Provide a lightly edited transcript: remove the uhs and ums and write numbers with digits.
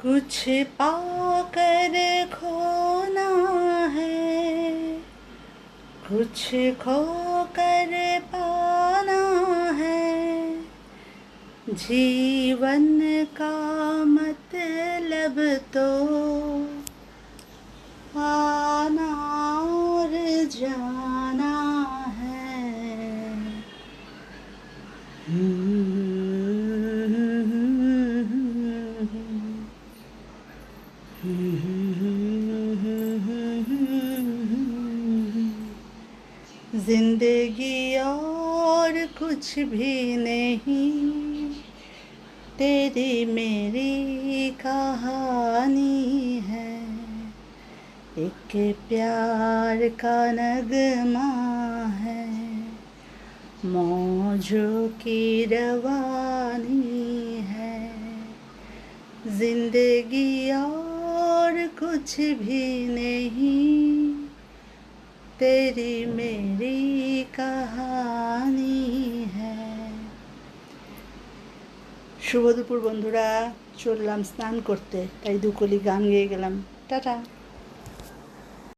कुछ पाकर खोना है, कुछ खोकर पाना है। जीवन का मतलब तो आना और जाना है। जिंदगी और कुछ भी नहीं, तेरी मेरी कहानी है। एक प्यार का नगमा है, मौजों की रवानी है। जिंदगी और कुछ भी नहीं, तेरी मेरी कहानी है। শুভ দুপুর বন্ধুরা, চললাম স্নান করতে, তাই দুকলি গান গেয়ে গেলাম। টাটা।